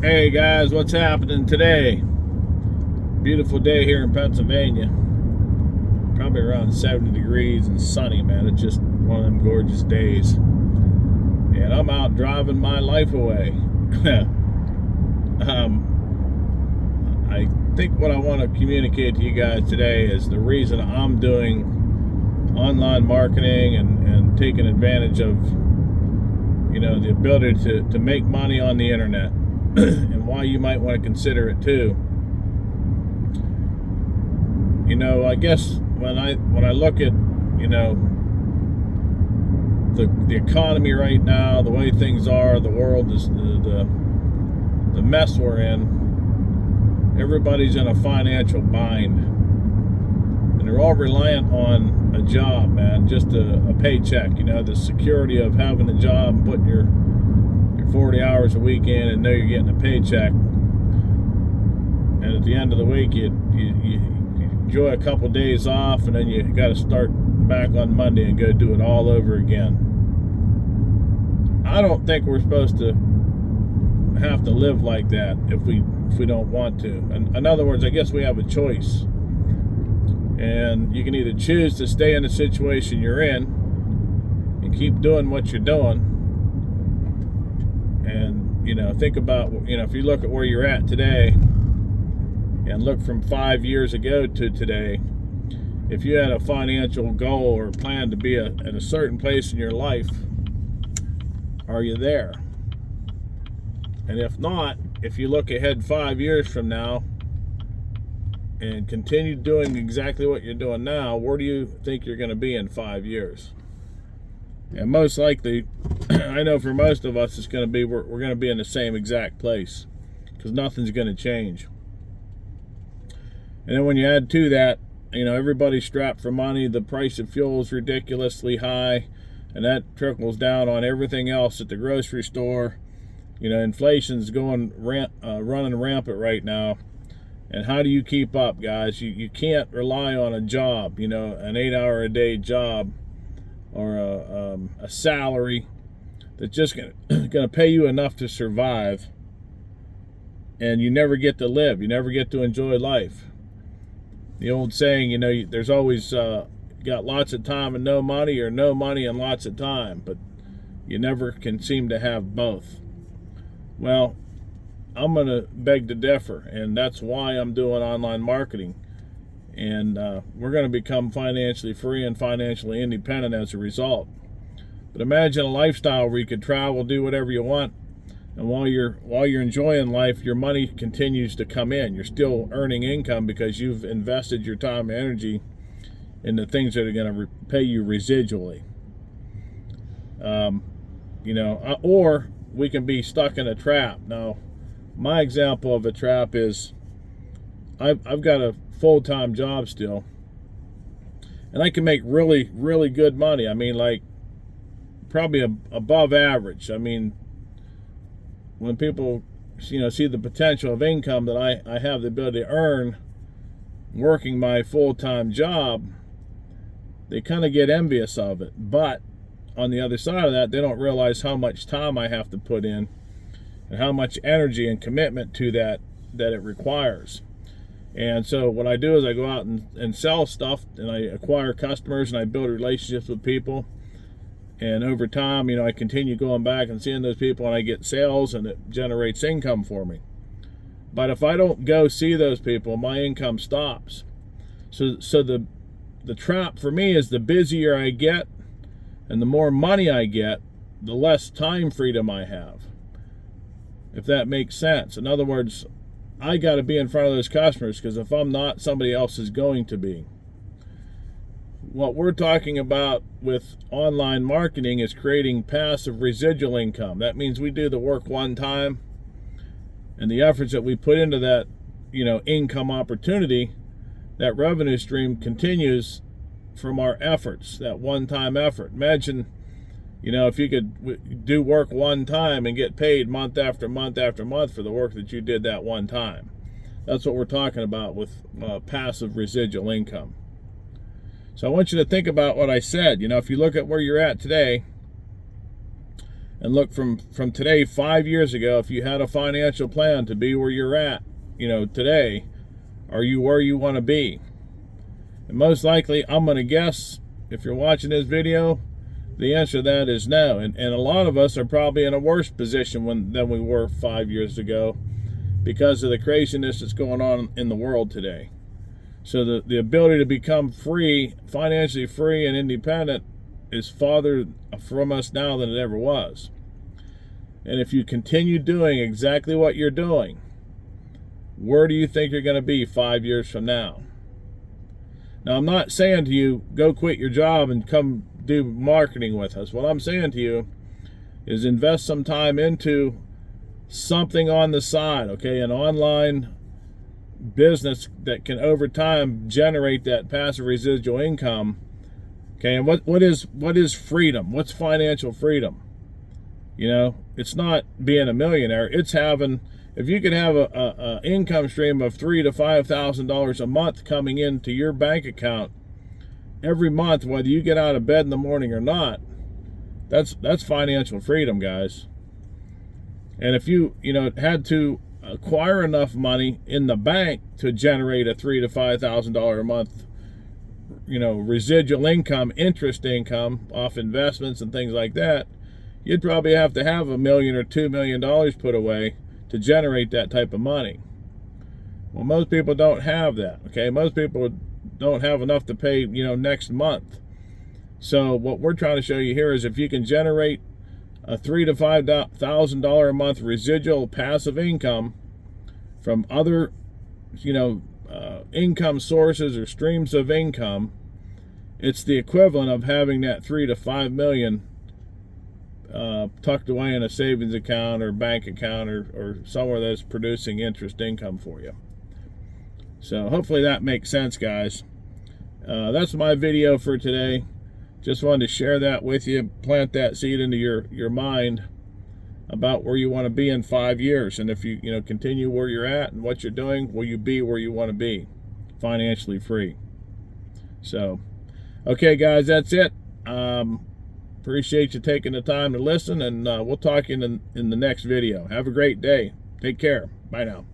Hey guys, what's happening today? Beautiful day here in Pennsylvania. Probably around 70 degrees and sunny, man. It's just one of them gorgeous days. And I'm out driving my life away. I think what I want to communicate to you guys today is the reason I'm doing online marketing and taking advantage of, the ability to make money on the internet. And why you might want to consider it too. I guess when I look at the economy right now, the way things are, the world is the mess we're in. Everybody's in a financial bind, and they're all reliant on a job, man, just a paycheck. The security of having a job, putting your 40 hours a week in and know you're getting a paycheck, and at the end of the week you enjoy a couple days off, and then you got to start back on Monday and go do it all over again. I don't think we're supposed to have to live like that if we don't want to. And in other words, I guess we have a choice, and you can either choose to stay in the situation you're in and keep doing what you're doing. And think about, if you look at where you're at today and look from 5 years ago to today, if you had a financial goal or plan to be at a certain place in your life, are you there? And if not, if you look ahead 5 years from now and continue doing exactly what you're doing now, where do you think you're going to be in 5 years? And most likely, I know for most of us, it's going to be we're going to be in the same exact place, because nothing's going to change. And then when you add to that, everybody's strapped for money. The price of fuel is ridiculously high, and that trickles down on everything else at the grocery store. Inflation's running rampant right now. And how do you keep up, guys? You can't rely on a job, an 8-hour-a-day job, or a salary that's just gonna pay you enough to survive, and you never get to live. You never get to enjoy life. The old saying, there's always got lots of time and no money, or no money and lots of time, but you never can seem to have both. Well, I'm gonna beg to differ, and that's why I'm doing online marketing. And we're going to become financially free and financially independent as a result. But imagine a lifestyle where you could travel, do whatever you want, and while you're enjoying life, your money continues to come in. You're still earning income because you've invested your time and energy in the things that are going to pay you residually. Or we can be stuck in a trap. Now, my example of a trap is I've got a full-time job still, and I can make really, really good money. I mean, like, probably above average. I mean, when people see the potential of income that I have the ability to earn working my full-time job, they kind of get envious of it. But on the other side of that, they don't realize how much time I have to put in and how much energy and commitment to that it requires. And so what I do is I go out and sell stuff, and I acquire customers, and I build relationships with people. And over time, I continue going back and seeing those people, and I get sales, and it generates income for me. But if I don't go see those people, my income stops. So the trap for me is the busier I get and the more money I get, the less time freedom I have, if that makes sense. In other words, I got to be in front of those customers, because if I'm not, somebody else is going to be. What we're talking about with online marketing is creating passive residual income. That means we do the work one time, and the efforts that we put into that, income opportunity, that revenue stream continues from our efforts, that one-time effort. Imagine, if you could do work one time and get paid month after month after month for the work that you did that one time. That's what we're talking about with passive residual income. So I want you to think about what I said. If you look at where you're at today and look from today, 5 years ago, if you had a financial plan to be where you're at, today, are you where you want to be? And most likely, I'm going to guess, if you're watching this video, the answer to that is no. And a lot of us are probably in a worse position than we were 5 years ago because of the craziness that's going on in the world today. So the ability to become free, financially free and independent, is farther from us now than it ever was. And if you continue doing exactly what you're doing, where do you think you're going to be 5 years from now? Now, I'm not saying to you, go quit your job and come do marketing with us. What I'm saying to you is invest some time into something on the side, okay? An online business that can over time generate that passive residual income. Okay, and what is freedom? What's financial freedom? It's not being a millionaire. It's having, if you can have a income stream of $3,000 to $5,000 a month coming into your bank account every month, whether you get out of bed in the morning or not, that's financial freedom, guys. And if you had to acquire enough money in the bank to generate a $3,000 to $5,000 a month, residual income, interest income off investments and things like that, you'd probably have to have $1 million or $2 million put away to generate that type of money. Well, most people don't have that. Okay, most people don't have enough to pay, next month. So what we're trying to show you here is if you can generate a $3,000 to $5,000 a month residual passive income from other, income sources or streams of income, it's the equivalent of having that $3 to $5 million tucked away in a savings account or bank account or somewhere that's producing interest income for you. So hopefully that makes sense, guys. That's my video for today. Just wanted to share that with you, plant that seed into your mind about where you want to be in 5 years. And if you continue where you're at and what you're doing, will you be where you want to be, financially free? So, okay, guys, that's it. Appreciate you taking the time to listen, and we'll talk in the next video. Have a great day. Take care. Bye now.